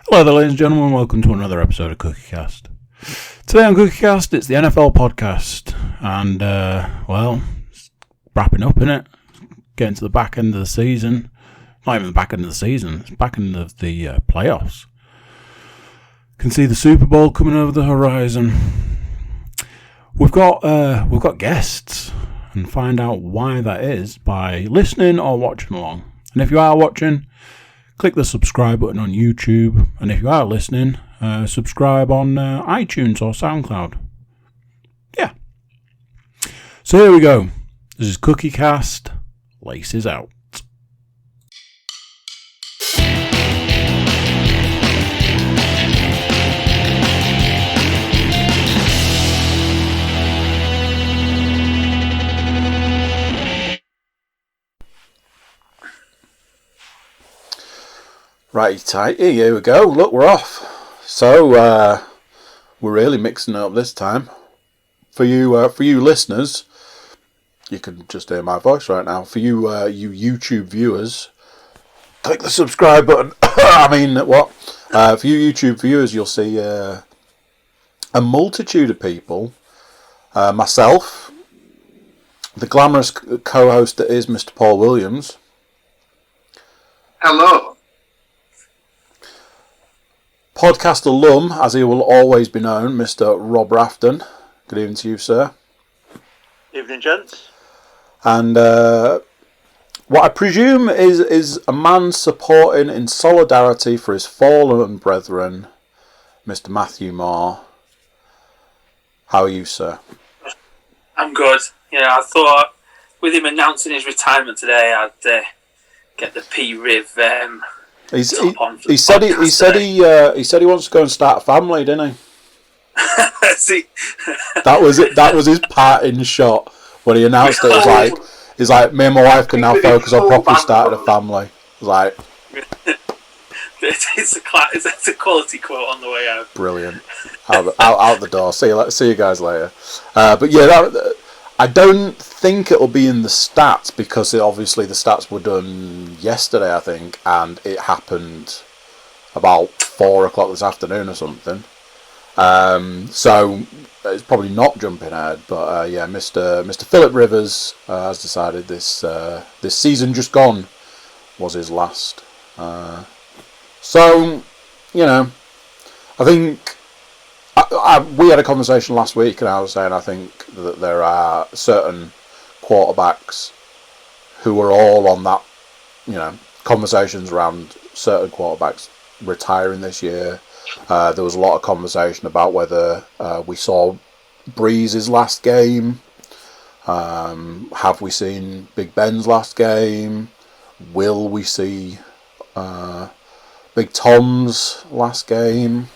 Hello there, ladies and gentlemen. Welcome to another episode of CookieCast. Today on CookieCast, it's the NFL podcast, and it's wrapping up, innit? Getting to the back end of the season. Not even the back end of the season; it's back end of the playoffs. Can see the Super Bowl coming over the horizon. We've got guests, and find out why that is by listening or watching along. And if you are watching, click the subscribe button on YouTube, and if you are listening, subscribe on iTunes or SoundCloud. Yeah. So here we go. This is CookieCast. Laces out. Righty tighty, here we go. Look, we're off. So we're really mixing it up this time. For you listeners, you can just hear my voice right now. For you YouTube viewers, click the subscribe button. I mean, what? For you YouTube viewers, you'll see a multitude of people. Myself, the glamorous co-host that is Mr. Paul Williams. Hello. Podcast alum, as he will always be known, Mr. Rob Rafton. Good evening to you, sir. Evening, gents. And what I presume is a man supporting in solidarity for his fallen brethren, Mr. Matthew Moore. How are you, sir? I'm good. Yeah, I thought with him announcing his retirement today, I'd get the P-Riv He said he wants to go and start a family, didn't he? See, that was it. That was his parting shot when he announced it. He's like, me and my wife can now focus on properly starting a family. Like, it's a quality quote on the way out. Brilliant. Out the door. See you guys later. But yeah, I don't think it'll be in the stats because obviously the stats were done yesterday, I think, and it happened about 4 o'clock this afternoon or something. So it's probably not jumping ahead, but yeah, Mr. Philip Rivers has decided this season just gone was his last. So, you know, I think we had a conversation last week, and I was saying I think that there are certain quarterbacks who are all on that, you know, conversations around certain quarterbacks retiring this year. There was a lot of conversation about whether we saw Breeze's last game. Have we seen Big Ben's last game? Will we see Big Tom's last game?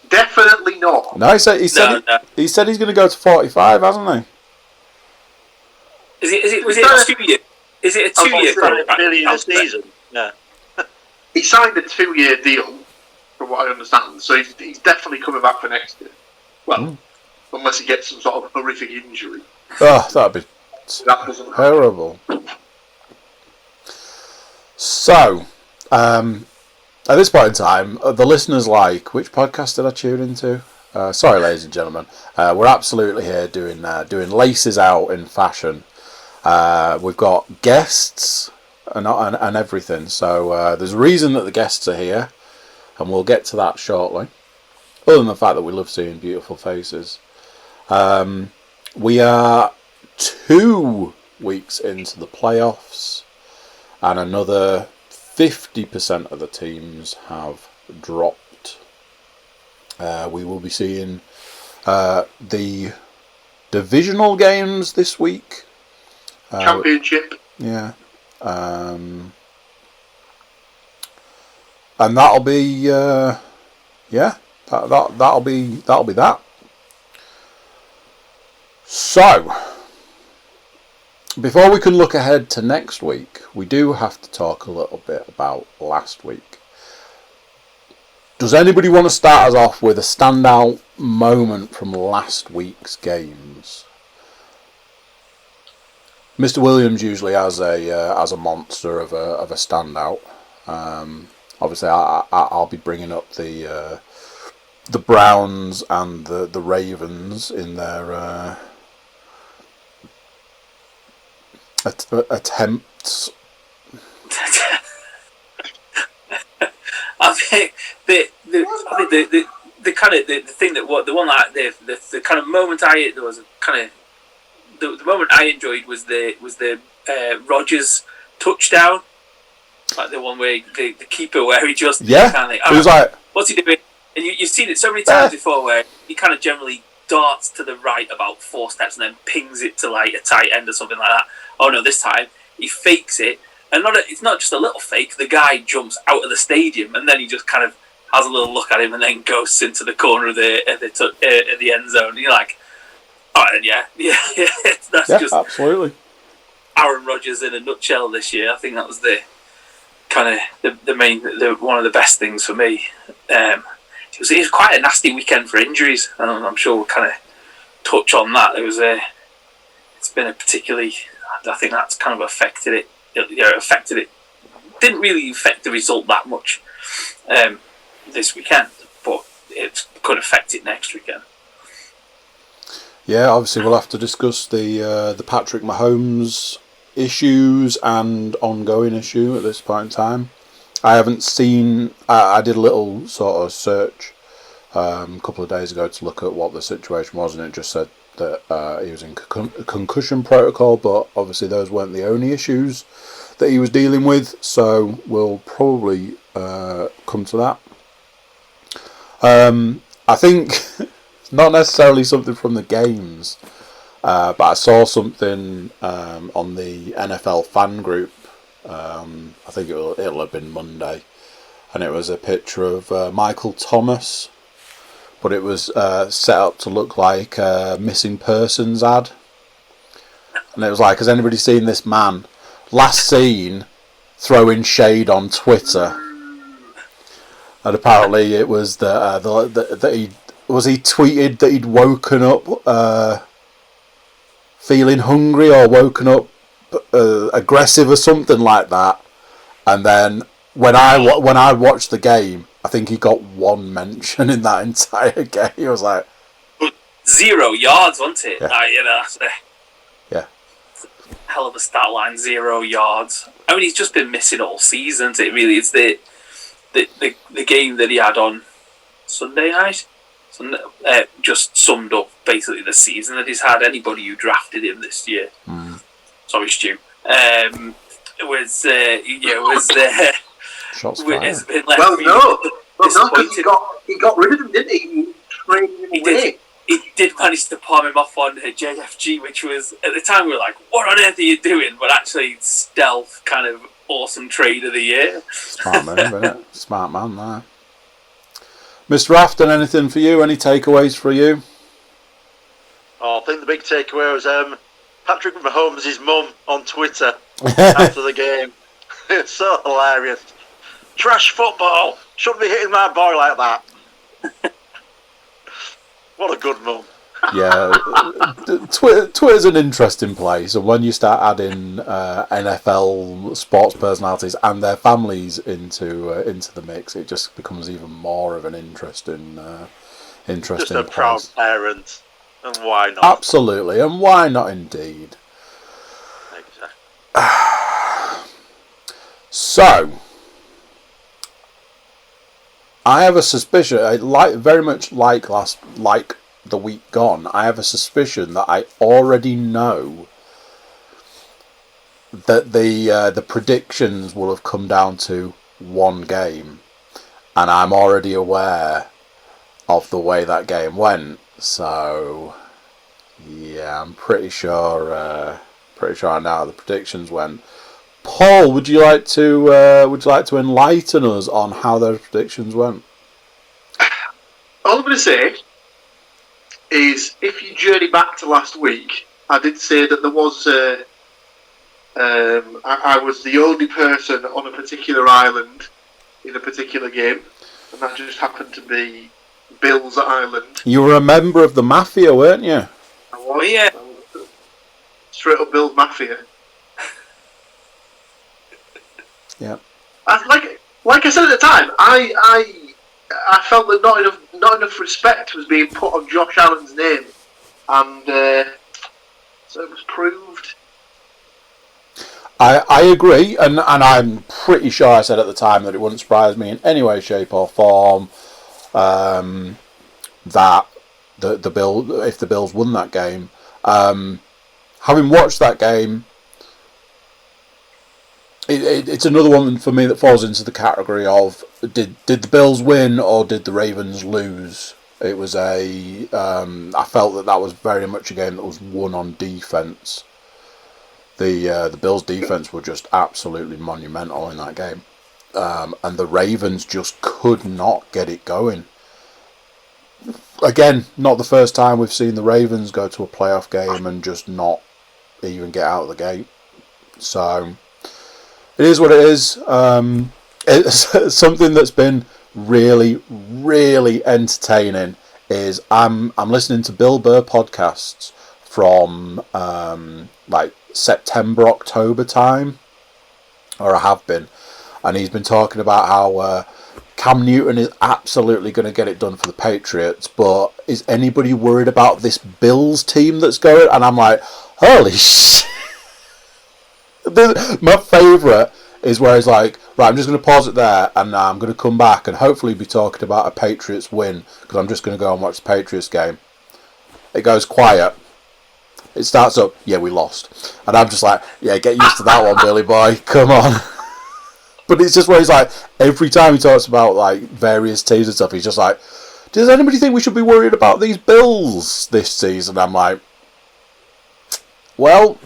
Definitely not. No, he said he's going to go to 45, hasn't he? Was it a 2 year? Is it a 2 year contract? A season. Yeah. He signed a 2-year deal, from what I understand. So he's definitely coming back for next year. Well, unless he gets some sort of horrific injury. Oh, that'd be terrible. So, at this point in time, the listeners like, which podcast did I tune into? Sorry, ladies and gentlemen. We're absolutely here doing laces out in fashion. We've got guests and everything. So there's a reason that the guests are here, and we'll get to that shortly. Other than the fact that we love seeing beautiful faces. We are 2 weeks into the playoffs, and another 50% of the teams have dropped. We will be seeing the divisional games this week. Championship. Yeah. And that'll be that'll be that. So, before we can look ahead to next week, we do have to talk a little bit about last week. Does anybody want to start us off with a standout moment from last week's games? Mr. Williams usually has a monster of a standout. Obviously, I'll be bringing up the Browns and the Ravens in their attempts. I think the thing that the kind of moment there was a kind of the moment I enjoyed was the Rodgers touchdown, like the one where the keeper where he just kind of it was like, what's he doing? And you've seen it so many times before where he kind of generally darts to the right about 4 steps and then pings it to like a tight end or something like that. Oh no, this time he fakes it, and it's not just a little fake. The guy jumps out of the stadium and then he just kind of has a little look at him and then goes into the corner of the end zone. And you're like, all right, that's just absolutely Aaron Rodgers in a nutshell this year. I think that was the kind of the main one of the best things for me. It was quite a nasty weekend for injuries, and I'm sure we'll kind of touch on that. It's been a particularly, I think that's kind of affected it. Affected it. Didn't really affect the result that much this weekend, but it could affect it next weekend. Yeah, obviously we'll have to discuss the Patrick Mahomes issues and ongoing issue at this point in time. I haven't seen. I did a little sort of search a couple of days ago to look at what the situation was, and it just said that he was in concussion protocol. But obviously those weren't the only issues that he was dealing with, so we'll probably come to that. I think it's not necessarily something from the games, but I saw something on the NFL fan group. I think it'll have been Monday, and it was a picture of Michael Thomas, but it was set up to look like a missing persons ad, and it was like, has anybody seen this man? Last seen throwing shade on Twitter, and apparently it was that he tweeted that he'd woken up feeling hungry or woken up aggressive or something like that, and then when I watched the game, I think he got one mention in that entire game. He was like 0 yards, wasn't it? Yeah. Yeah. Hell of a stat line, 0 yards. I mean, he's just been missing all season. It really is the game that he had on Sunday night. Just summed up basically the season that he's had. Anybody who drafted him this year, sorry, Stu, was shots fired. Has been because he got rid of him, didn't he? He did. He did manage to palm him off on JFG, which was, at the time we were like, what on earth are you doing? But actually, stealth kind of awesome trade of the year. Smart move, isn't it? Smart man there. Mr. Rafton, anything for you? Any takeaways for you? I think the big takeaway was Patrick Mahomes' mum on Twitter after the game. It's so hilarious. Trash football. Shouldn't be hitting my boy like that. What a good mum. Yeah, Twitter's an interesting place, and when you start adding NFL sports personalities and their families into the mix, it just becomes even more of an interesting Just a proud parent, and why not? Absolutely, and why not indeed. Exactly. So, I have a suspicion, very much like the week gone, I have a suspicion that I already know that the predictions will have come down to one game, and I'm already aware of the way that game went. So, yeah, I'm pretty sure I know how the predictions went. Paul, would you like to enlighten us on how those predictions went? All I'm going to say is, if you journey back to last week, I did say that there was I was the only person on a particular island in a particular game, and that just happened to be Bill's Island. You were a member of the Mafia, weren't you? I was, yeah. Straight up Bills Mafia. Yeah. Like I said at the time, I felt that not enough respect was being put on Josh Allen's name, and so it was proved. I agree, and I'm pretty sure I said at the time that it wouldn't surprise me in any way, shape, or form that the Bill, if the Bills won that game. Having watched that game, it's another one for me that falls into the category of did the Bills win or did the Ravens lose? It was I felt that was very much a game that was won on defense. The Bills' defense were just absolutely monumental in that game, and the Ravens just could not get it going. Again, not the first time we've seen the Ravens go to a playoff game and just not even get out of the gate. So it is what it is. It's something that's been really, really entertaining. Is I'm listening to Bill Burr podcasts from like September, October time, or I have been, and he's been talking about how Cam Newton is absolutely going to get it done for the Patriots, but is anybody worried about this Bills team that's going? And I'm like, holy shit. My favourite is where he's like, right, I'm just going to pause it there, and I'm going to come back and hopefully be talking about a Patriots win, because I'm just going to go and watch the Patriots game. It goes quiet. It starts up, yeah, we lost. And I'm just like, yeah, get used to that one, Billy boy. Come on. But it's just where he's like, every time he talks about like various teams and stuff, he's just like, does anybody think we should be worried about these Bills this season? I'm like, well,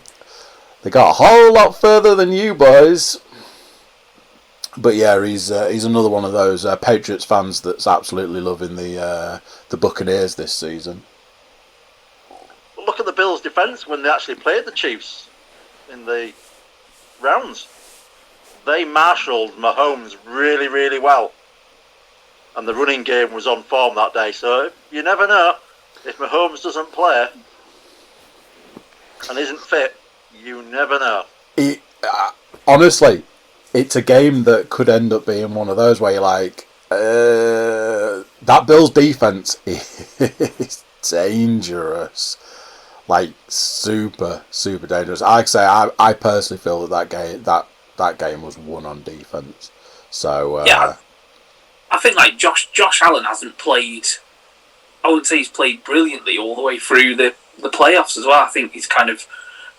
they got a whole lot further than you boys. But yeah, he's another one of those Patriots fans that's absolutely loving the Buccaneers this season. Look at the Bills' defence when they actually played the Chiefs in the rounds. They marshalled Mahomes really, really well. And the running game was on form that day. So you never know. If Mahomes doesn't play and isn't fit, you never know. Honestly, it's a game that could end up being one of those where you're like, that Bills defense is dangerous. Like, super, super dangerous. Like I say, I personally feel that game was won on defense. So yeah, I think like Josh Allen hasn't played. I wouldn't say he's played brilliantly all the way through the playoffs as well. I think he's kind of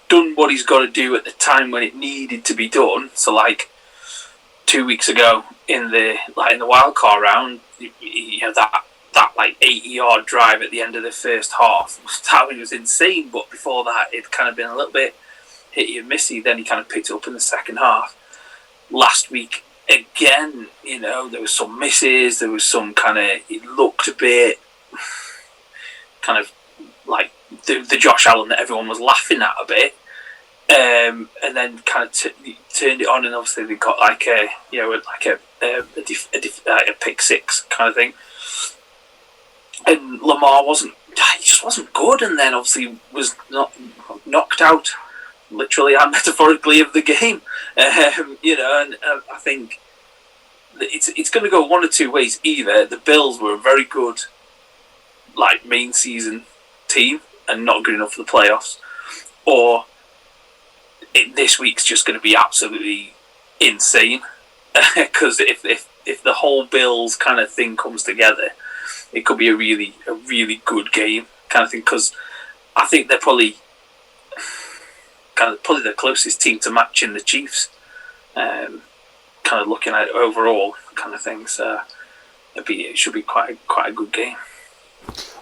done what he's got to do at the time when it needed to be done. So like 2 weeks ago in the wild card round, you know that like 80-yard drive at the end of the first half, that was insane. But before that, it'd kind of been a little bit hitty and missy. Then he kind of picked it up in the second half. Last week, again, you know, there was some misses. There was some kind of, it looked a bit kind of like the Josh Allen that everyone was laughing at a bit. And then kind of turned it on, and obviously they got like a pick six kind of thing. And Lamar just wasn't good, and then obviously was not knocked out, literally and metaphorically, of the game. You know, and I think that it's going to go one or two ways. Either the Bills were a very good, like, main season team and not good enough for the playoffs, or this week's just going to be absolutely insane. Because if the whole Bills kind of thing comes together, it could be a really good game kind of thing. Because I think they're probably the closest team to matching the Chiefs. Kind of looking at it overall, kind of thing. So it should be quite a good game.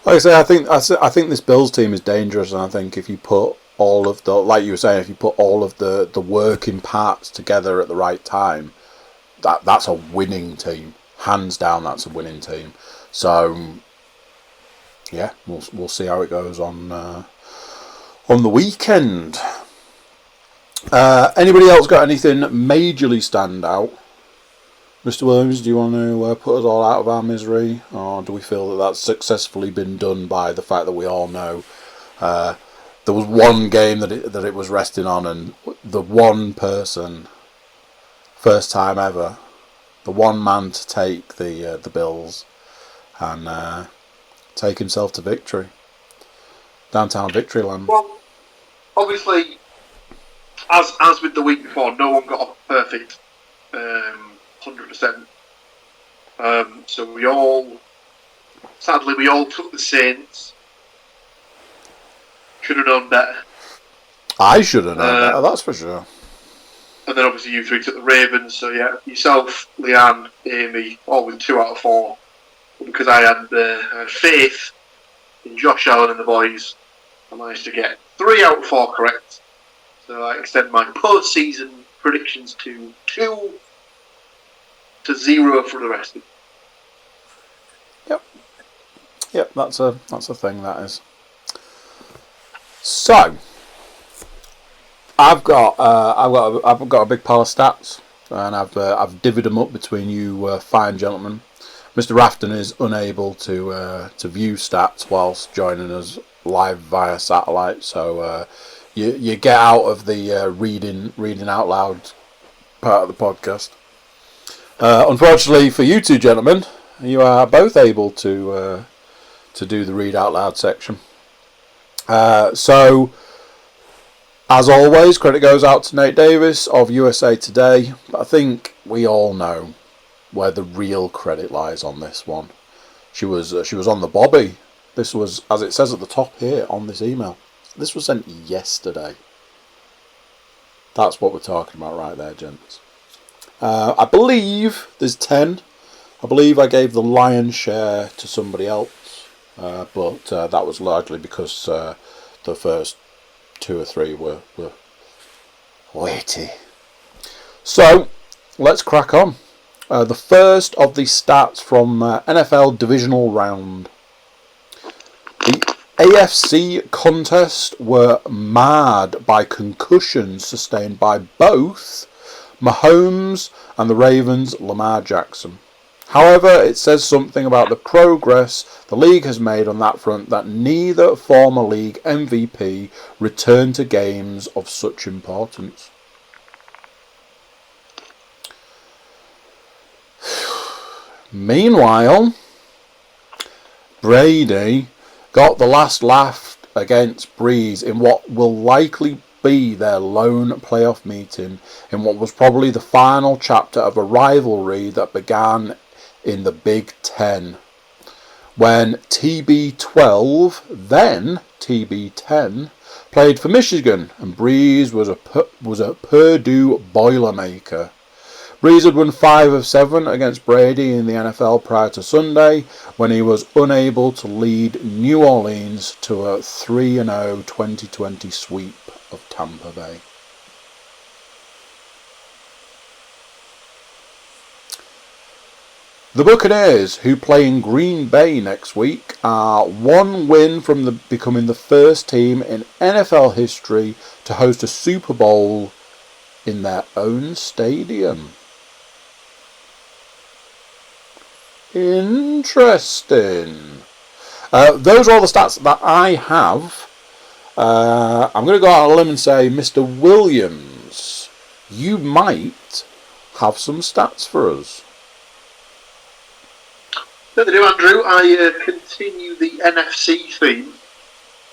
Like I say, I think this Bills team is dangerous, and I think if you put all of the, like you were saying, if you put all of the working parts together at the right time, that's a winning team. Hands down, that's a winning team. So yeah, we'll see how it goes on the weekend. Anybody else got anything majorly stand out? Mr. Williams, do you want to put us all out of our misery, or do we feel that that's successfully been done by the fact that we all know there was one game that it was resting on, and the one person, first time ever, the one man to take the Bills and take himself to victory. Downtown Victoryland. Well, obviously, as with the week before, no one got a perfect 100%. So we all took the Saints. Should have known better. I should have known better, that's for sure. And then obviously you three took the Ravens. So yeah, yourself, Leanne, Amy, all with 2 out of 4. Because I had faith in Josh Allen and the boys, I managed to get 3 out of 4 correct. So I extend my post-season predictions to 2 to 0 for the rest of it. Yep, that's a thing, that is. So I've got a big pile of stats, and I've divvied them up between you fine gentlemen. Mr. Rafton is unable to view stats whilst joining us live via satellite, so you get out of the reading out loud part of the podcast. Unfortunately for you two gentlemen, you are both able to do the read out loud section. So, as always, credit goes out to Nate Davis of USA Today, but I think we all know where the real credit lies on this one. She was on the Bobby. This was, as it says at the top here on this email, this was sent yesterday. That's what we're talking about right there, gents. I believe there's 10. I believe I gave the lion's share to somebody else, but that was largely because the first 2 or 3 were weighty. So, let's crack on. The first of the stats from NFL Divisional Round. The AFC contest were marred by concussions sustained by both Mahomes and the Ravens' Lamar Jackson. However, it says something about the progress the league has made on that front that neither former league MVP returned to games of such importance. Meanwhile, Brady got the last laugh against Breeze in what will likely be their lone playoff meeting in what was probably the final chapter of a rivalry that began in the Big Ten, when TB12, then TB10, played for Michigan, and Breeze was a Purdue Boilermaker. Breeze had won 5 of 7 against Brady in the NFL prior to Sunday, when he was unable to lead New Orleans to a 3-0 2020 sweep of Tampa Bay. The Buccaneers, who play in Green Bay next week, are 1 win from becoming the first team in NFL history to host a Super Bowl in their own stadium. Interesting. Those are all the stats that I have. I'm going to go out on a limb and say, Mr. Williams, you might have some stats for us. No, they do, Andrew. I continue the NFC theme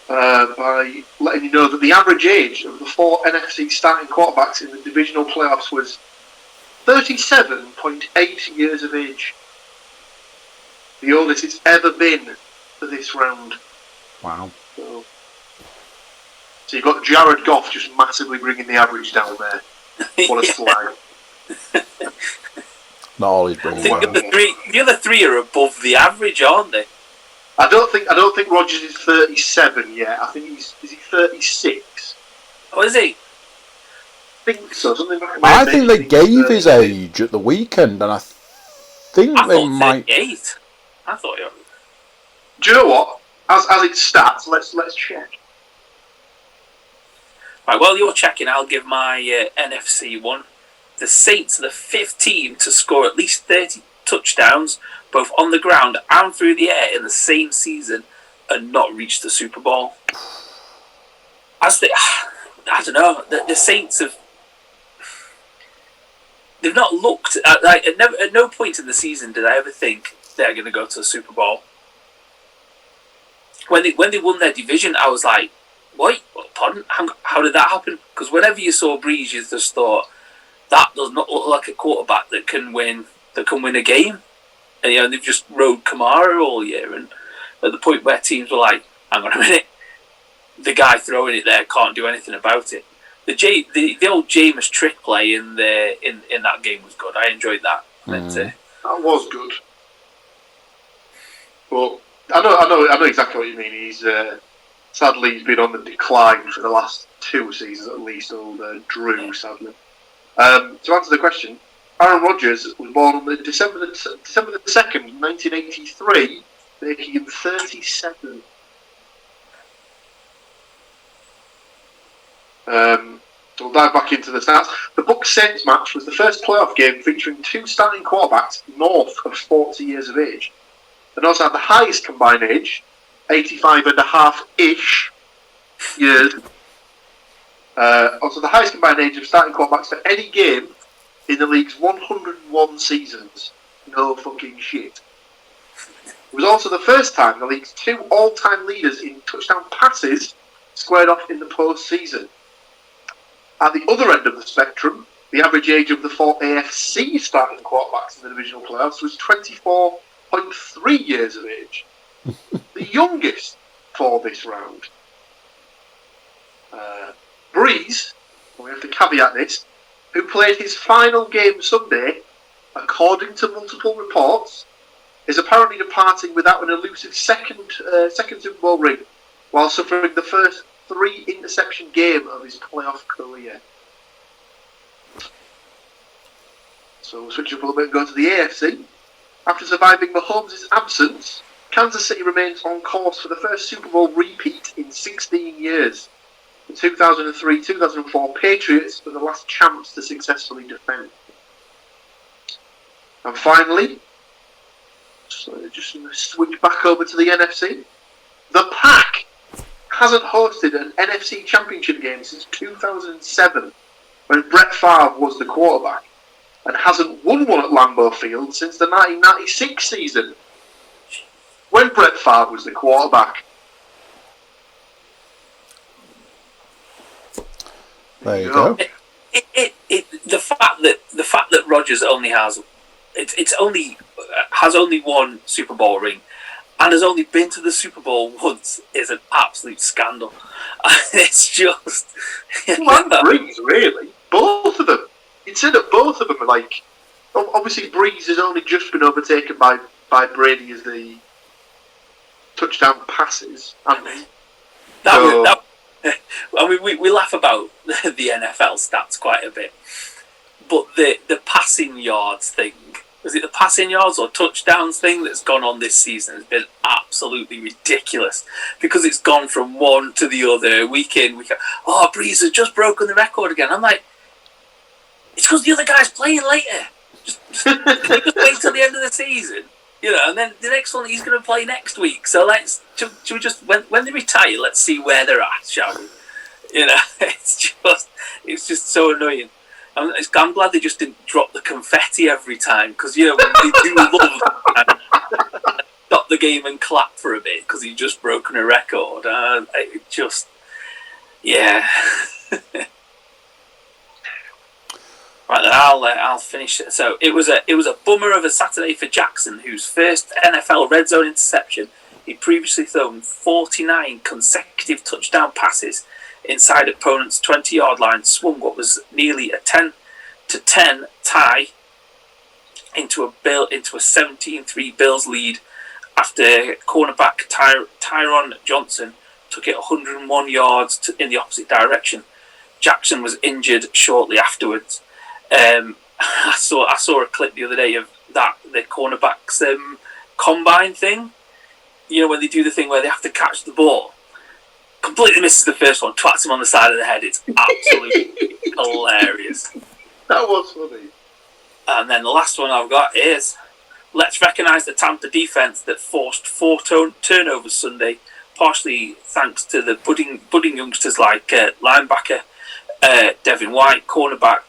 by letting you know that the average age of the 4 NFC starting quarterbacks in the divisional playoffs was 37.8 years of age. The oldest it's ever been for this round. Wow. So you've got Jared Goff just massively bringing the average down there. What a slag. Not all he's bringing. The other 3 are above the average, aren't they? I don't think Rodgers is 37 yet. I think is he 36? Oh, is he? I think so. I think they gave his age at the weekend, and I think they might. 38. I thought you. Do you know what? As it stats, let's check. Right. While you're checking, I'll give my NFC one. The Saints are the 5th team to score at least 30 touchdowns, both on the ground and through the air in the same season, and not reach the Super Bowl. I don't know. The Saints have. They've not looked at at no point in the season did I ever think they're going to go to the Super Bowl. When they won their division, I was like, "Wait, pardon? How did that happen?" Because whenever you saw Breeze, you just thought that does not look like a quarterback that can win a game. And they've just rode Kamara all year, and at the point where teams were like, "Hang on a minute, the guy throwing it there can't do anything about it." The old Jameis trick play in that game was good. I enjoyed that. That was good. Well, I know exactly what you mean. He's sadly he's been on the decline for the last 2 seasons at least. Old Drew, sadly. To answer the question, Aaron Rodgers was born on December the 2nd, 1983, making him 37. We'll dive back into the stats. The Bucs-Saints match was the first playoff game featuring 2 starting quarterbacks north of 40 years of age, and also had the highest combined age, 85 and a half-ish years. Also the highest combined age of starting quarterbacks for any game in the league's 101 seasons. No fucking shit. It was also the first time the league's 2 all-time leaders in touchdown passes squared off in the postseason. At the other end of the spectrum, the average age of the 4 AFC starting quarterbacks in the divisional playoffs was 24.3 years of age. The youngest for this round. Breeze, we have to caveat this, who played his final game Sunday, according to multiple reports, is apparently departing without an elusive second Super Bowl ring, while suffering the first 3 interception game of his playoff career. So we'll switch up a little bit and go to the AFC. After surviving Mahomes' absence, Kansas City remains on course for the first Super Bowl repeat in 16 years. The 2003-2004 Patriots were the last champs to successfully defend. And finally, so just going to switch back over to the NFC. The Pack hasn't hosted an NFC Championship game since 2007, when Brett Favre was the quarterback, and hasn't won one at Lambeau Field since the 1996 season, when Brett Favre was the quarterback. There you go. The fact that Rodgers only has only one Super Bowl ring and has only been to the Super Bowl once is an absolute scandal. It's just... Breeze, really. Both of them. You'd say that both of them are like... Obviously, Breeze has only just been overtaken by Brady as the touchdown passes. We laugh about the NFL stats quite a bit. But the passing yards thing... Was it the passing yards or touchdowns thing that's gone on this season has been absolutely ridiculous, because it's gone from one to the other, week in, week out. Oh, Breeze has just broken the record again. I'm like, it's because the other guy's playing later. Just wait till the end of the season, and then the next one he's going to play next week. So should we just when they retire, let's see where they're at, shall we? It's just so annoying. I'm glad they just didn't drop the confetti every time, because they do love stop the game and clap for a bit because he's just broken a record. Yeah. Right then, I'll finish it. So it was a bummer of a Saturday for Jackson, whose first NFL red zone interception. He'd previously thrown 49 consecutive touchdown passes inside opponent's 20-yard line, swung what was nearly a 10-10 tie into a 17-3 Bills lead after cornerback Tyron Johnson took it 101 yards in the opposite direction. Jackson was injured shortly afterwards. I saw a clip the other day of the cornerbacks combine thing. When they do the thing where they have to catch the ball. Completely misses the first one, twats him on the side of the head. It's absolutely hilarious. That was funny. And then the last one I've got is, let's recognise the Tampa defence that forced 4 turnovers Sunday, partially thanks to the budding youngsters like linebacker Devin White, cornerback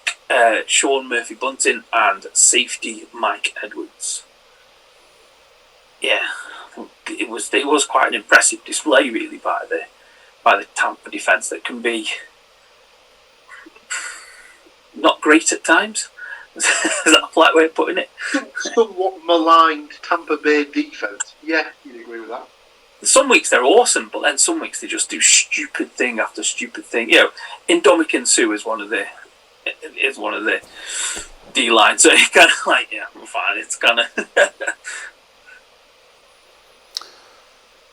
Sean Murphy-Bunting, and safety Mike Edwards. Yeah, it was quite an impressive display, really, by the Tampa defence that can be not great at times. Is that a polite way of putting it? Somewhat maligned Tampa Bay defence. Yeah, you'd agree with that. Some weeks they're awesome, but then some weeks they just do stupid thing after stupid thing. You know, Indomitian Sue is one of the D lines. So it's kind of like, yeah, I'm fine. It's kind of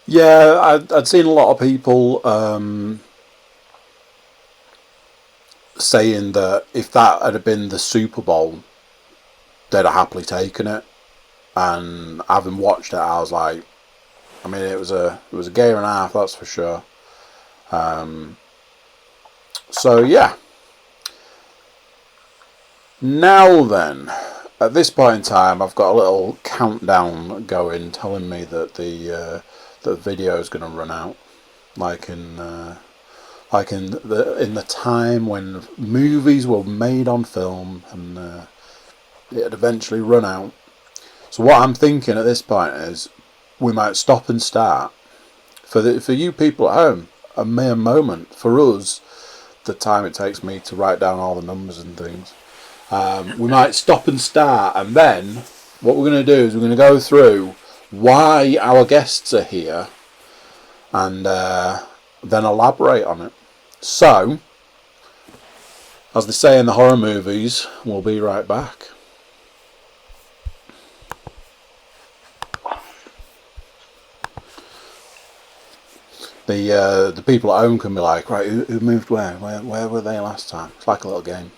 Yeah, I'd seen a lot of people saying that if that had been the Super Bowl, they'd have happily taken it. And having watched it, I was like, I mean, it was a game and a half, that's for sure. So yeah. Now then, at this point in time, I've got a little countdown going, telling me that the video is going to run out, like in the time when movies were made on film, and it'd eventually run out. So what I'm thinking at this point is, we might stop and start. For you people at home, a mere moment. For us, the time it takes me to write down all the numbers and things. We might stop and start, and then what we're going to do is we're going to go through why our guests are here, and then elaborate on it. So, as they say in the horror movies, we'll be right back. The people at home can be like, right, who moved where? Where were they last time? It's like a little game.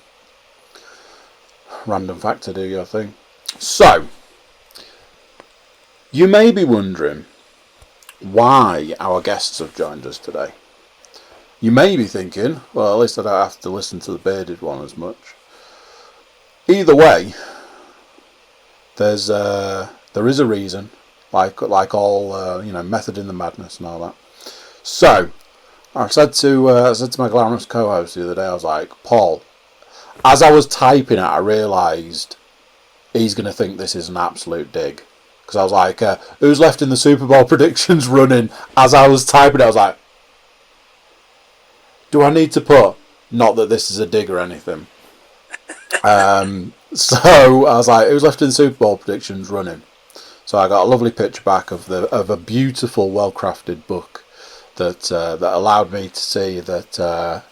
Random factor, do your thing. So, you may be wondering why our guests have joined us today. You may be thinking, well, at least I don't have to listen to the bearded one as much. Either way, there is a reason, like all method in the madness and all that. So, I said to my glamorous co-host the other day, I was like, Paul, as I was typing it, I realised he's going to think this is an absolute dig. Because I was like, who's left in the Super Bowl predictions running? As I was typing it, I was like, do I need to put, not that this is a dig or anything. So I was like, who's left in the Super Bowl predictions running? So I got a lovely picture back of a beautiful, well-crafted book that allowed me to see that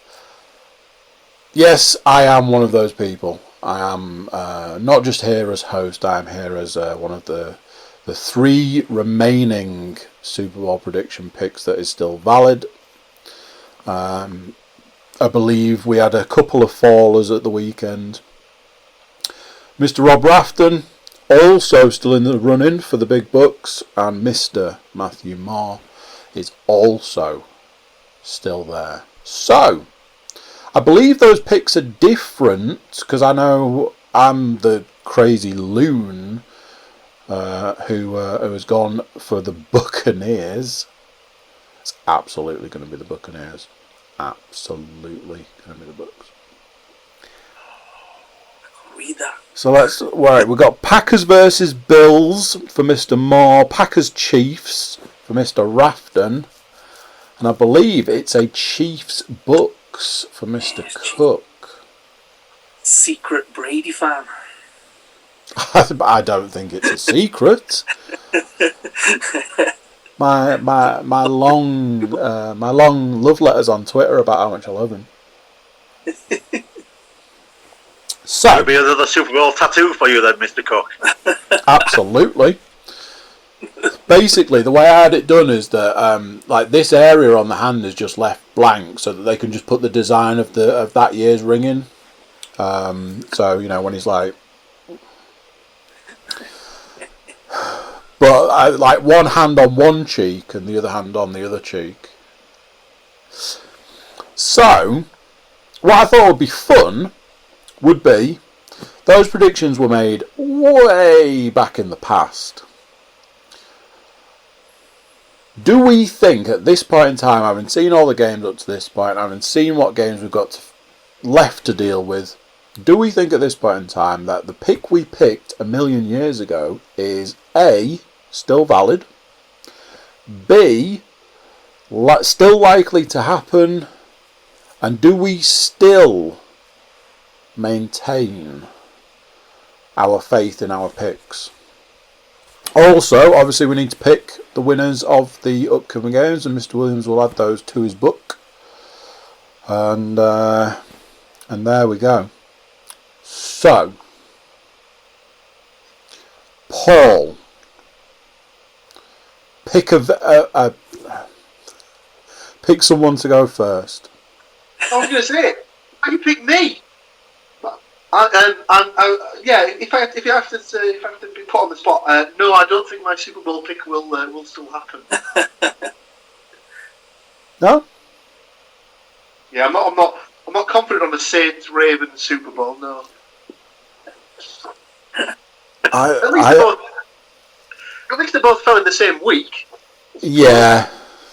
yes, I am one of those people. I am not just here as host. I am here as one of the 3 remaining Super Bowl prediction picks that is still valid. I believe we had a couple of fallers at the weekend. Mr. Rob Rafton also still in the running for the big bucks, and Mr. Matthew Moore is also still there. So, I believe those picks are different, because I know I'm the crazy loon who has gone for the Buccaneers. It's absolutely going to be the Buccaneers. Absolutely going to be the Bucs. read that. So we've got Packers versus Bills for Mr. Moore, Packers Chiefs for Mr. Rafton, and I believe it's a Chiefs Bucks for Mr. Cook. Secret Brady fan. I don't think it's a secret. My long love letters on Twitter about how much I love him. So there'll be another Super Bowl tattoo for you then, Mr. Cook. Absolutely. Basically, the way I had it done is that like this area on the hand is just left blank, so that they can just put the design of that year's ring in. So when he's like. But I like one hand on one cheek and the other hand on the other cheek. So, what I thought would be fun would be, those predictions were made way back in the past. Do we think at this point in time, having seen all the games up to this point, having seen what games we've got left to deal with, do we think at this point in time that the pick we picked a million years ago is A, still valid, B, still likely to happen, and do we still maintain our faith in our picks? Also, obviously, we need to pick the winners of the upcoming games, and Mr. Williams will add those to his book. And there we go. So, Paul, pick pick someone to go first. I was going to say, why you pick me? Yeah, if you have to be put on the spot, no, I don't think my Super Bowl pick will still happen. No? Yeah, I'm not confident on the Saints Ravens Super Bowl. No. At least they both fell in the same week. Yeah.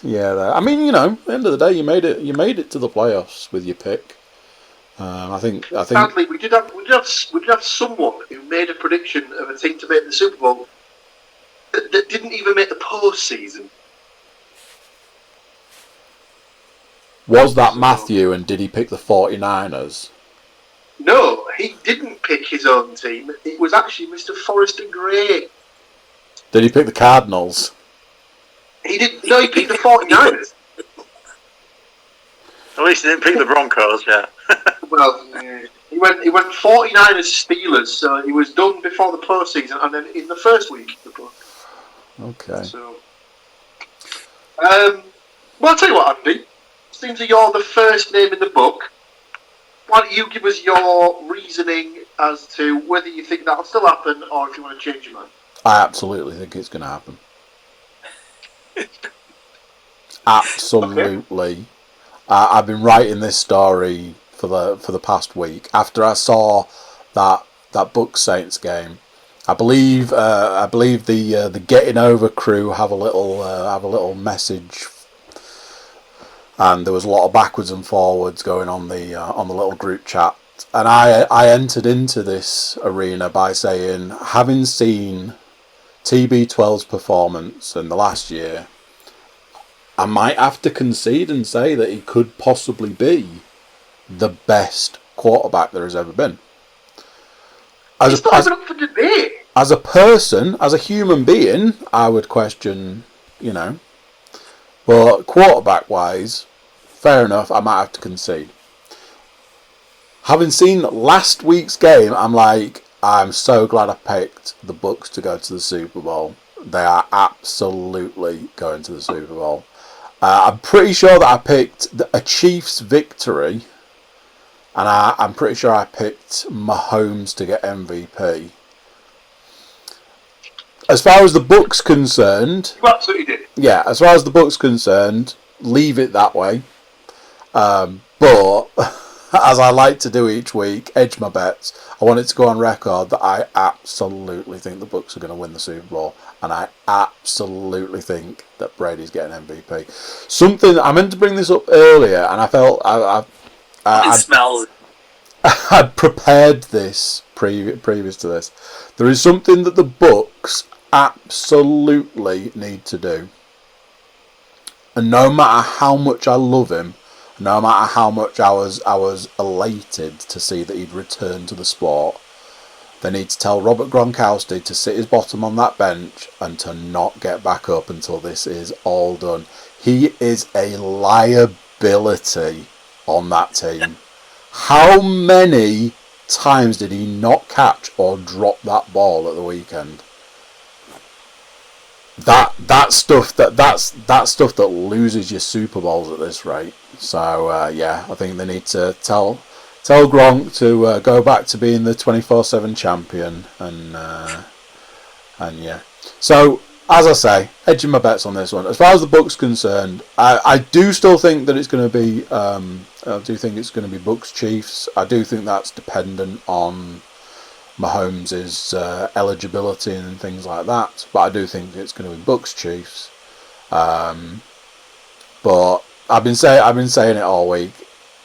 I mean, at the end of the day, you made it to the playoffs with your pick. I think. Sadly, we did have someone who made a prediction of a team to make the Super Bowl that didn't even make the postseason. Was that Matthew, and did he pick the 49ers? No, he didn't pick his own team. It was actually Mr. Forrester Gray. Did he pick the Cardinals? He didn't. No, he picked the 49ers. At least he didn't pick the Broncos, yeah. Well, he went 49ers Steelers, so he was done before the postseason, and then in the first week. Okay. So, well, I'll tell you what, Andy. Seems that you're the first name in the book. Why don't you give us your reasoning as to whether you think that'll still happen, or if you want to change your mind? I absolutely think it's going to happen. Absolutely. Okay. I've been writing this story for the past week after I saw that Bucks Saints game. I believe the Getting Over crew have a little message, and there was a lot of backwards and forwards going on the little group chat. And I entered into this arena by saying, having seen TB12's performance in the last year, I might have to concede and say that he could possibly be the best quarterback there has ever been. As a person, as a human being, I would question, but quarterback-wise, fair enough, I might have to concede. Having seen last week's game, I'm so glad I picked the Bucks to go to the Super Bowl. They are absolutely going to the Super Bowl. I'm pretty sure that I picked a Chiefs victory, and I'm pretty sure I picked Mahomes to get MVP. As far as the Bucks concerned, you absolutely did. Yeah, as far as the Bucks concerned, leave it that way. But as I like to do each week, edge my bets. I wanted to go on record that I absolutely think the Bucks are going to win the Super Bowl, and I absolutely think that Brady's getting MVP. Something I meant to bring this up earlier, and I felt it smells. I'd prepared this previous to this. There is something that the Bucks absolutely need to do, and no matter how much I love him, no matter how much I was elated to see that he'd returned to the sport, they need to tell Robert Gronkowski to sit his bottom on that bench and to not get back up until this is all done. He is a liability on that team. How many times did he not catch or drop that ball at the weekend? That's stuff that loses your Super Bowls at this rate. So I think they need to tell Gronk to go back to being the 24/7 champion, and yeah. So as I say, edging my bets on this one. As far as the Bucks concerned, I do still think that it's going to be. I do think it's going to be Bucks Chiefs. I do think that's dependent on Mahomes' eligibility and things like that. But I do think it's going to be Bucks Chiefs. But I've been saying it all week.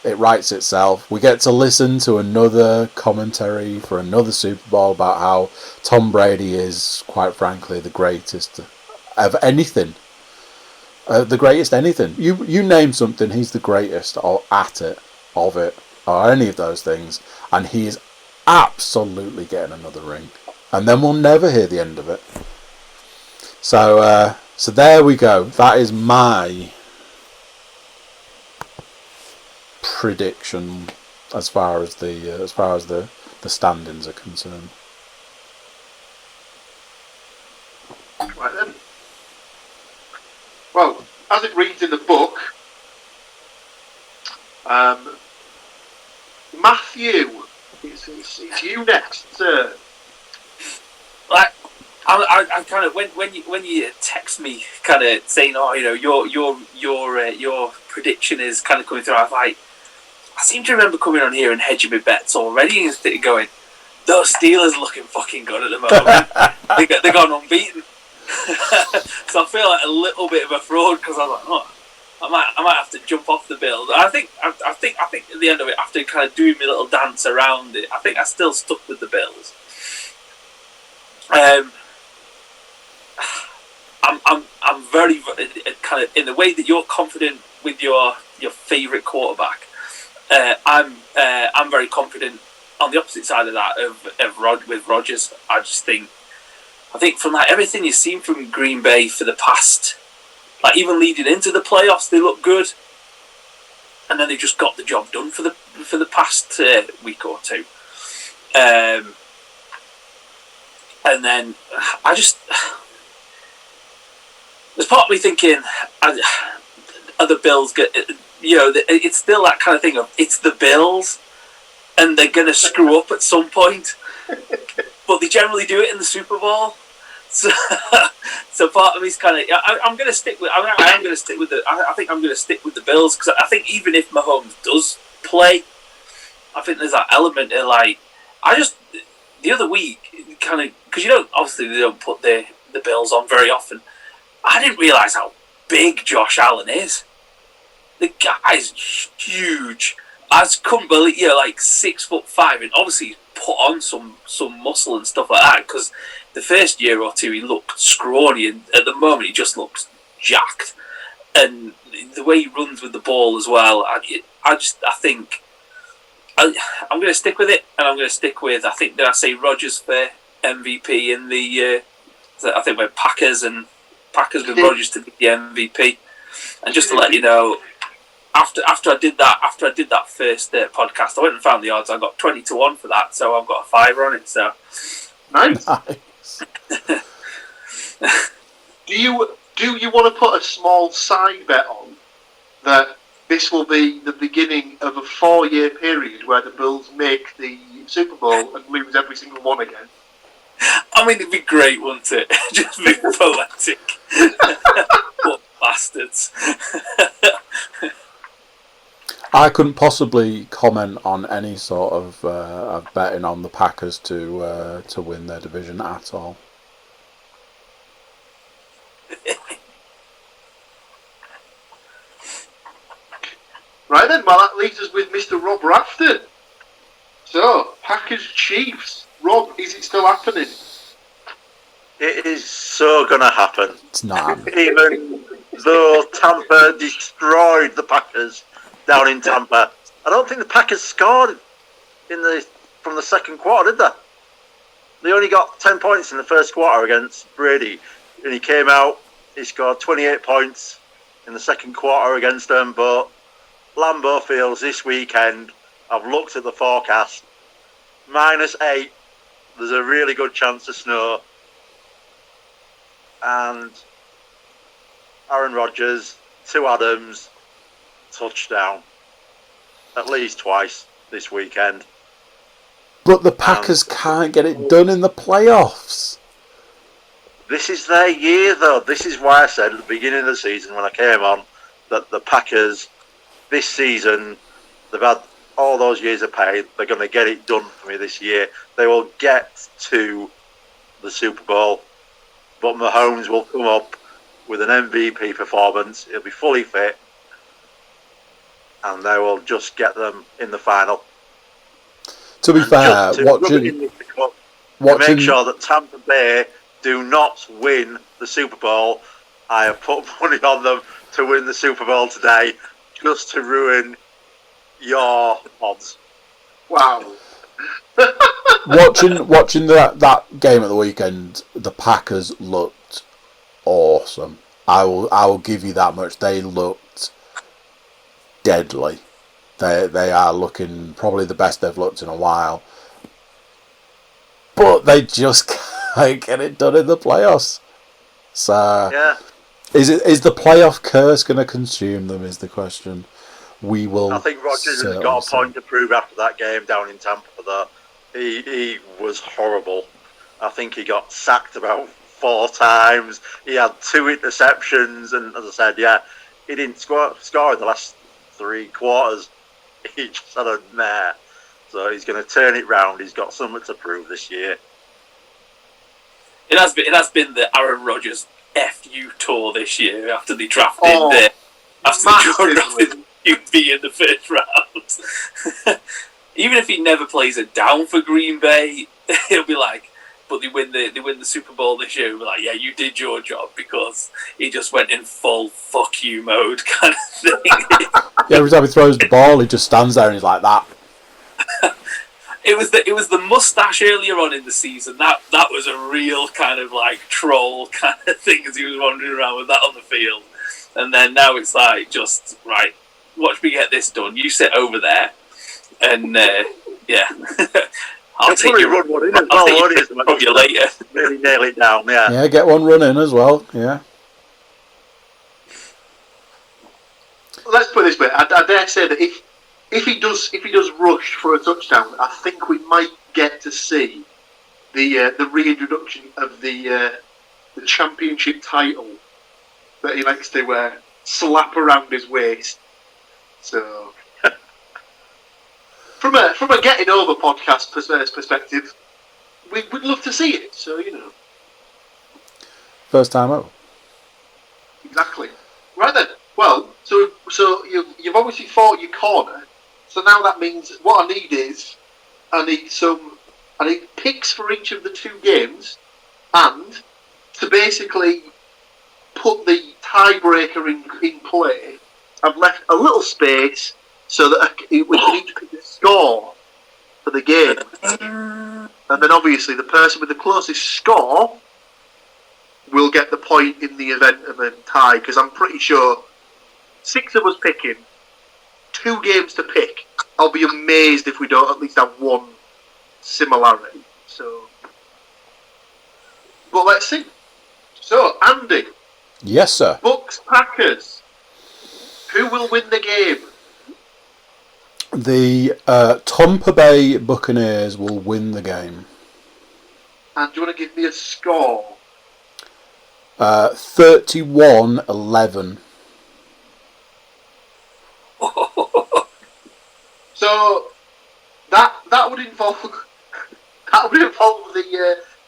It writes itself. We get to listen to another commentary for another Super Bowl about how Tom Brady is, quite frankly, the greatest of anything. The greatest anything. You name something, he's the greatest or at it, of it, or any of those things, and he is absolutely getting another ring. And then we'll never hear the end of it. So there we go. That is my prediction as far as the standings are concerned. Right then. Well, as it reads in the book, Matthew, it's you next, sir. Like, I kind of when you text me, kind of saying, oh, you know, your prediction is kind of coming through. I was like, I seem to remember coming on here and hedging my bets already and going, those Steelers are looking fucking good at the moment. They're gone unbeaten. So I feel like a little bit of a fraud because I was like, oh, I might have to jump off the Bills. I think at the end of it, after kind of doing my little dance around it, I think I still stuck with the Bills. I'm very kind of in the way that you're confident with your favourite quarterback. I'm very confident on the opposite side of that with Rodgers. I think from like everything you've seen from Green Bay for the past, like even leading into the playoffs, they look good, and then they just got the job done for the past week or two. And then there's part of me thinking, are the Bills get? You know, it's still that kind of thing of it's the Bills, and they're going to screw up at some point, but they generally do it in the Super Bowl. So part of me's kind of I'm going to stick with. I am going to stick with I think I'm going to stick with the Bills because I think even if Mahomes does play, I think there's that element of like the other week kind of because obviously they don't put the Bills on very often. I didn't realise how big Josh Allen is. The guy's huge. I just couldn't believe, like 6'5", and obviously put on some muscle and stuff like that. Because the first year or two he looked scrawny, and at the moment he just looks jacked. And the way he runs with the ball as well, I think I'm going to stick with it, and I'm going to stick with. I think did I say Rodgers for MVP in the? I think we're Packers with Rodgers to be the MVP. And just to let you know. After I did that first podcast, I went and found the odds. I got 20-1 for that, so I've got a fiver on it. So nice. Do you want to put a small side bet on that this will be the beginning of a 4-year period where the Bills make the Super Bowl and lose every single one again? I mean, it'd be great, wouldn't it? Just be poetic. What bastards. I couldn't possibly comment on any sort of betting on the Packers to win their division at all. Right then, well that leaves us with Mr. Rob Rafton. So, Packers Chiefs. Rob, is it still happening? It is so going to happen. It's not. Even though Tampa destroyed the Packers down in Tampa, I don't think the Packers scored from the second quarter, did they? They only got 10 points in the first quarter against Brady, and he came out. He scored 28 points in the second quarter against them. But Lambeau Fields this weekend, I've looked at the forecast, -8. There's a really good chance of snow. And Aaron Rodgers, 2 Adams, touchdown. At least twice this weekend. But the Packers can't get it done in the playoffs. This is their year, though. This is why I said at the beginning of the season when I came on that the Packers, this season, they've had all those years of pay. They're going to get it done for me this year. They will get to the Super Bowl, but Mahomes will come up with an MVP performance. He'll be fully fit, and they will just get them in the final. To be fair, to make sure that Tampa Bay do not win the Super Bowl, I have put money on them to win the Super Bowl today, just to ruin your odds. Wow. watching that game at the weekend, the Packers looked awesome. I will give you that much. They looked deadly. They are looking probably the best they've looked in a while. But they just can't get it done in the playoffs. So yeah. Is the playoff curse going to consume them? Is the question. We will. I think Rodgers has got a point to prove after that game down in Tampa. That he was horrible. I think he got sacked about 4 times. He had 2 interceptions, and as I said, he didn't score in the last 3 quarters. He just had a mare. So he's going to turn it round. He's got something to prove this year. It has been the Aaron Rodgers FU tour this year after they drafted QB in the first round. Even if he never plays it down for Green Bay, he'll be like, but they win the Super Bowl this year. He'll be like, yeah, you did your job, because he just went in full fuck you mode kind of thing. Yeah, every time he throws the ball, he just stands there and he's like that. It was the mustache earlier on in the season that was a real kind of like troll kind of thing as he was wandering around with that on the field, and then now it's like, just right, watch me get this done. You sit over there, and I'll take you run one in as well. I'll you later. Really nail it down, yeah. Yeah, get one run in as well. Yeah. Let's put it this way. I dare say that if he does rush for a touchdown, I think we might get to see the reintroduction of the championship title that he likes to slap around his waist. So, from a getting over podcast perspective, we'd love to see it. So First time out. Exactly. Right then. Well, so you've obviously fought your corner. So now that means what I need is I need picks for each of the 2 games, and to basically put the tiebreaker in play, I've left a little space so that we can each pick a score for the game, and then obviously the person with the closest score will get the point in the event of a tie, because I'm pretty sure 6 of us picking 2 games to pick. I'll be amazed if we don't at least have one similarity. So, but let's see. So, Andy. Yes, sir. Bucks Packers. Who will win the game? The Tampa Bay Buccaneers will win the game. And do you want to give me a score? 31-11. So that would involve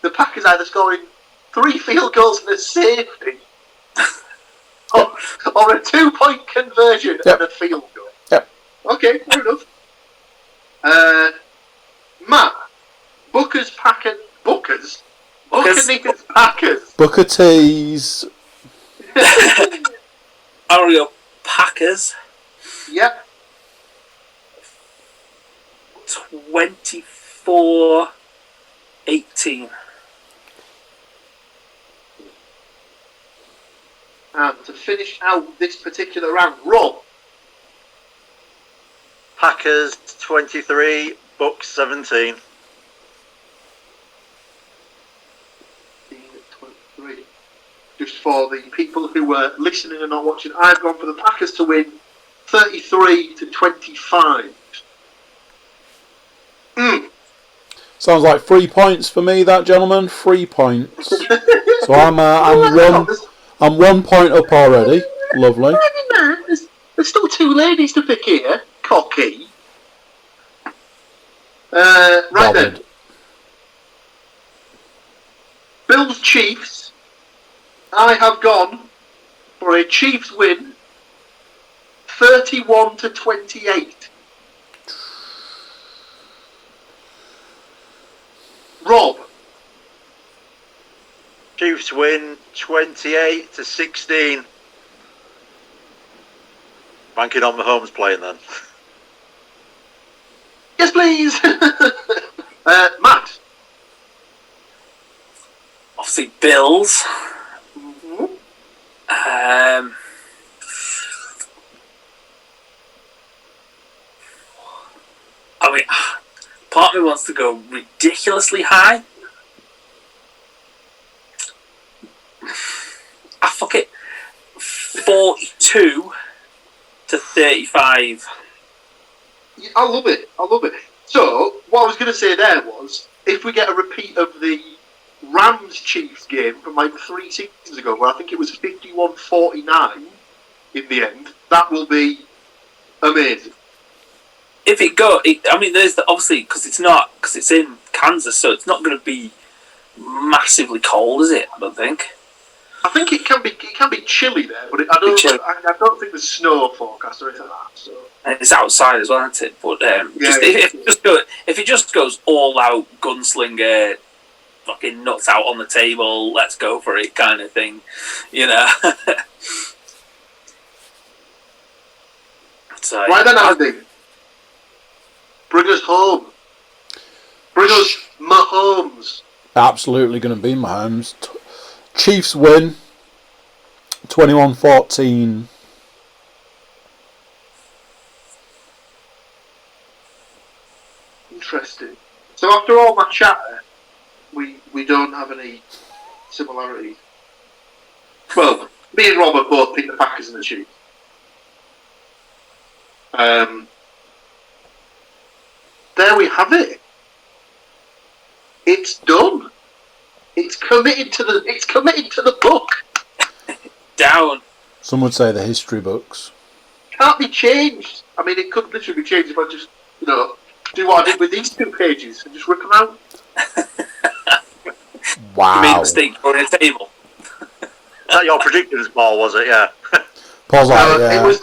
the Packers either scoring 3 field goals and a safety, or a 2-point conversion and a field goal. Yep. Okay, fair enough. Matt, Buccaneers Packers. Booker T's. Ariel Packers. Yep. 24-18. And to finish out this particular round, Rob. Packers 23, Bucks 17. 23. Just for the people who were listening and not watching, I've gone for the Packers to win 33-25. Sounds like 3 points for me, that gentleman. 3 points. So I'm 1 point up already. Lovely. There's still 2 ladies to pick here. Cocky. Right then. Bills Chiefs. I have gone for a Chiefs win, 31-28. Rob. Chiefs win 28-16. Banking on Mahomes playing then. Yes, please. Matt. Obviously, Bills. Mm-hmm. I mean, part of me wants to go ridiculously high. Fuck it. 42-35. I love it. So, what I was going to say there was, if we get a repeat of the Rams-Chiefs game from like 3 seasons ago, where I think it was 51-49 in the end, that will be amazing. If it there's obviously because it's in Kansas, so it's not going to be massively cold, is it? I don't think. I think it can be chilly there, but I don't think there's snow forecast or anything like that. So. And it's outside as well, isn't it? But if it just goes all out gunslinger, fucking nuts out on the table, let's go for it kind of thing, you know. So, right then, Andy. Bring us home. Bring us Mahomes. Absolutely going to be Mahomes. Chiefs win 21-14. Interesting. So after all my chatter, we don't have any similarities. Well, me and Robert both picked the Packers and the Chiefs. There we have it. It's done. It's committed to the book. Down. Some would say the history books. Can't be changed. I mean, it could literally be changed if I just, do what I did with these 2 pages and just rip them out. Wow. You made a mistake on a table. Was that your predictions ball, was it? Yeah. Pause yeah. It was.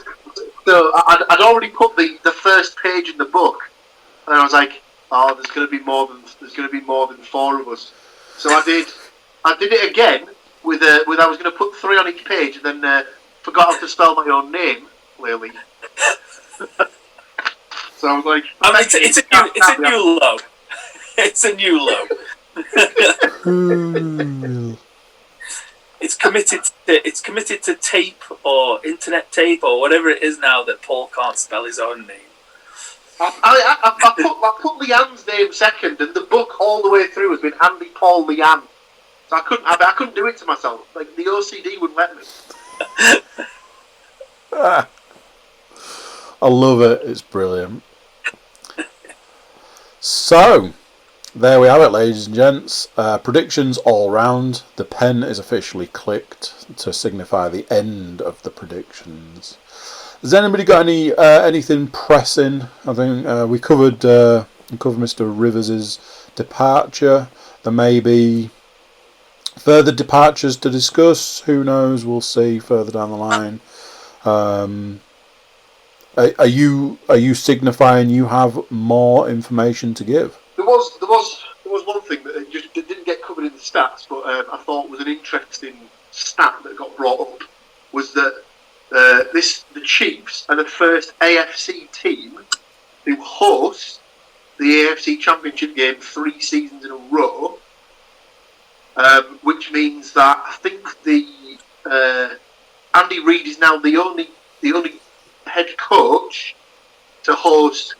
So I'd already put the first page in the book, and I was like, "Oh, there's going to be more than 4 of us." So I did it again with I was going to put 3 on each page, and then forgot how to spell my own name clearly. So I was like, "It's a new low. It's a new low." It's committed to tape or internet tape or whatever it is now that Paul can't spell his own name. I put Leanne's name second, and the book all the way through has been Andy Paul Leanne. So I couldn't do it to myself. Like the OCD wouldn't let me. I love it. It's brilliant. So, there we have it, ladies and gents. Predictions all round. The pen is officially clicked to signify the end of the predictions. Has anybody got anything pressing? I think we covered Mr. Rivers' departure. There may be further departures to discuss. Who knows? We'll see further down the line. Are you signifying you have more information to give? There was one thing that didn't get covered in the stats, but I thought was an interesting stat that got brought up. Was that the Chiefs are the first AFC team who host the AFC Championship game 3 seasons in a row, which means that I think the Andy Reid is now the only head coach to host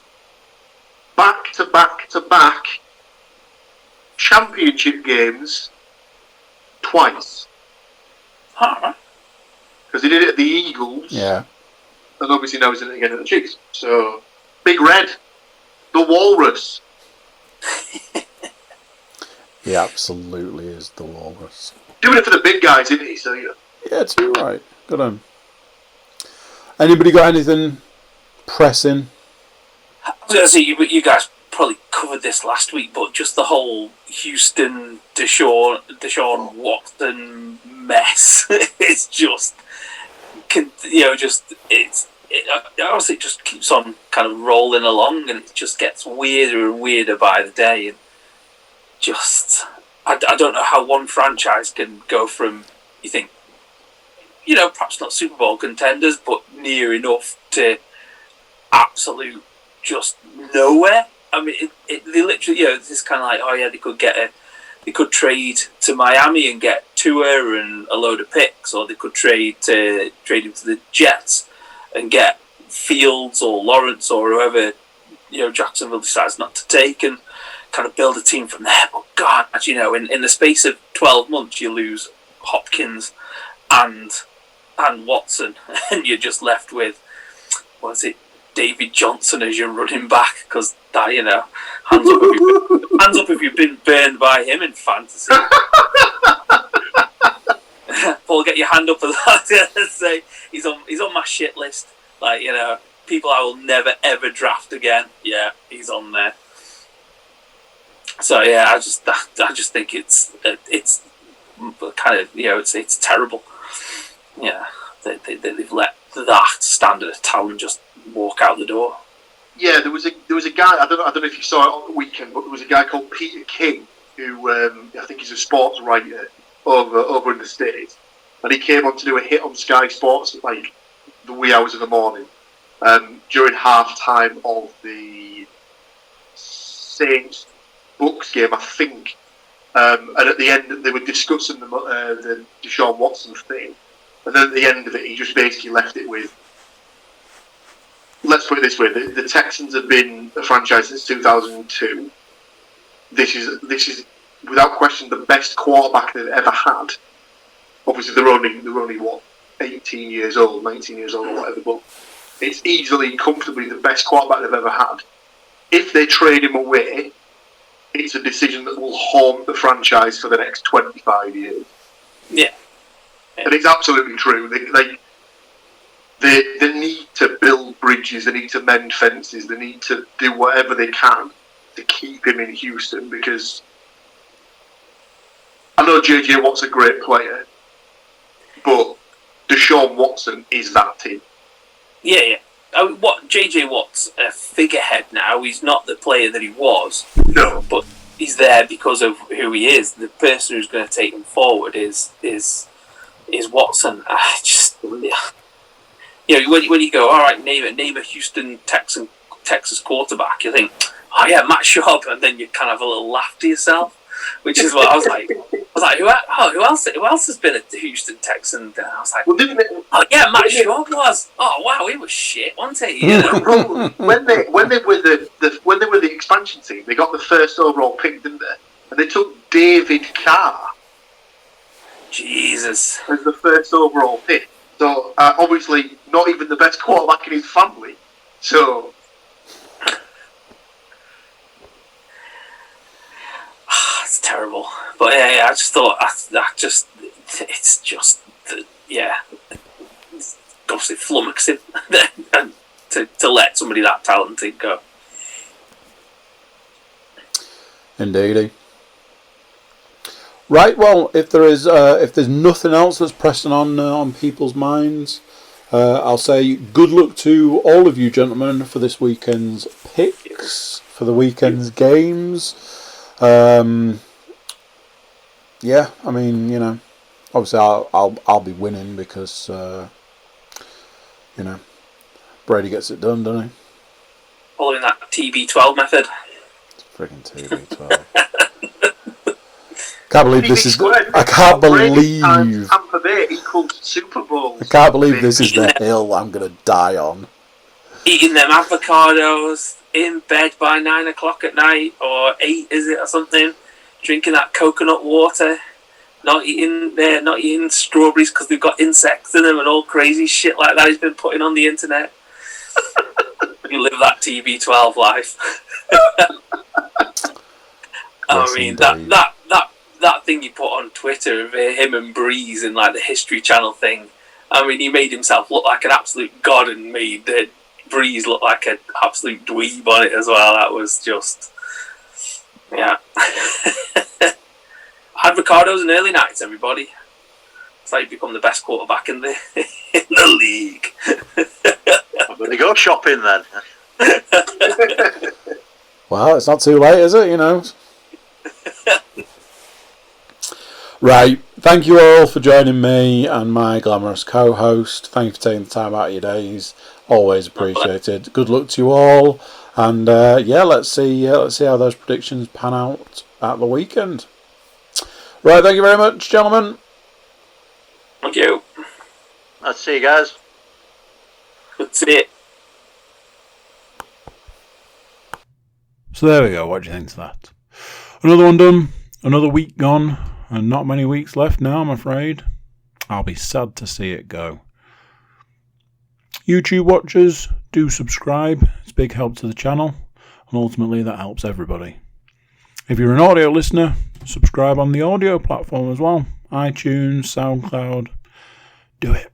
back to back championship games twice. Because he did it at the Eagles. Yeah. And obviously now he's in it again at the Chiefs. So, Big Red, the Walrus. He absolutely is the Walrus. Doing it for the big guys, isn't he? So, Yeah, too right. Good on. Anybody got anything pressing? I was going to say, you guys probably covered this last week, but just the whole Houston Deshaun Watson mess. It's just Honestly, it just keeps on kind of rolling along, and it just gets weirder and weirder by the day. And just, I don't know how one franchise can go from, you think, perhaps not Super Bowl contenders, but near enough to absolute just nowhere. I mean, they literally, it's kind of like, oh yeah, they could trade to Miami and get Tua and a load of picks, or they could trade him to the Jets and get Fields or Lawrence or whoever Jacksonville decides not to take, and kind of build a team from there. But God, in the space of 12 months, you lose Hopkins and Watson, and you're just left with, David Johnson as your running back, because that, hands up if you've been burned by him in fantasy. Paul, get your hand up for that. Say he's on my shit list. Like, people I will never ever draft again. Yeah, he's on there. So yeah, I just think it's kind of it's terrible. Yeah, they've let that standard of talent just walk out the door. Yeah, there was a guy, I don't know if you saw it on the weekend, but there was a guy called Peter King who I think he's a sports writer over in the States, and he came on to do a hit on Sky Sports at like the wee hours of the morning during half time of the Saints Bucks game, I think, and at the end they were discussing the Deshaun Watson thing, and then at the end of it he just basically left it with, let's put it this way: the Texans have been a franchise since 2002. This is without question the best quarterback they've ever had. Obviously, they're only what, 18 years old, 19 years old, or whatever. But it's easily, comfortably the best quarterback they've ever had. If they trade him away, it's a decision that will haunt the franchise for the next 25 years. Yeah, and it's absolutely true. They need to build bridges, they need to mend fences, they need to do whatever they can to keep him in Houston, because I know JJ Watt's a great player, but Deshaun Watson is that team. Yeah. JJ Watt's a figurehead now. He's not the player that he was. No. But he's there because of who he is. The person who's going to take him forward is Watson. I just... when you go, all right, name a Houston Texas quarterback, you think, oh yeah, Matt Schaub, and then you kind of have a little laugh to yourself, which is what I was like, who else has been a Houston Texan? And I was like, oh yeah, Matt Schaub was. Oh wow, he was shit, wasn't he? when they were the expansion team, they got the first overall pick, didn't they? And they took David Carr. Jesus. As the first overall pick. So, obviously, not even the best quarterback in his family. So... it's terrible. But yeah, I just thought, it's just, it's obviously flummoxing to let somebody that talented go. Indeedy. Right, well, if there's nothing else that's pressing on people's minds, I'll say good luck to all of you gentlemen for this weekend's picks, for the weekend's games. Yeah, I mean, obviously I'll be winning because Brady gets it done, doesn't he? Following that TB12 method. It's freaking TB12. Can't believe this is. I can't Brady believe. times Tampa Bay equals Super Bowl. I can't believe this is the hill I'm gonna die on. Eating them avocados in bed by 9 o'clock at night, or 8, is it, or something? Drinking that coconut water, not eating strawberries because they've got insects in them and all crazy shit like that he's been putting on the internet. You live that TB12 life. I mean, that thing you put on Twitter of him and Breeze and like the History Channel thing. I mean, he made himself look like an absolute god and made Breeze look like an absolute dweeb on it as well. That was just, yeah. Avocados and early nights, everybody. It's like you become the best quarterback in the in the league. I'm going to go shopping then. Well, it's not too late, is it? You know. Right. Thank you all for joining me and my glamorous co-host. Thank you for taking the time out of your days. Always appreciated. Good luck to you all. And let's see how those predictions pan out at the weekend. Right. Thank you very much, gentlemen. Thank you. Let's see you guys. That's it. So there we go. What do you think of that? Another one done. Another week gone. And not many weeks left now, I'm afraid. I'll be sad to see it go. YouTube watchers, do subscribe. It's a big help to the channel. And ultimately, that helps everybody. If you're an audio listener, subscribe on the audio platform as well. iTunes, SoundCloud. Do it.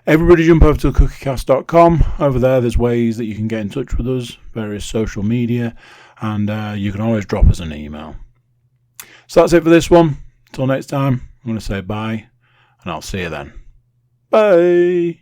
Everybody jump over to cookiecast.com. Over there's ways that you can get in touch with us, various social media, and you can always drop us an email. So that's it for this one. Until next time, I'm going to say bye, and I'll see you then. Bye.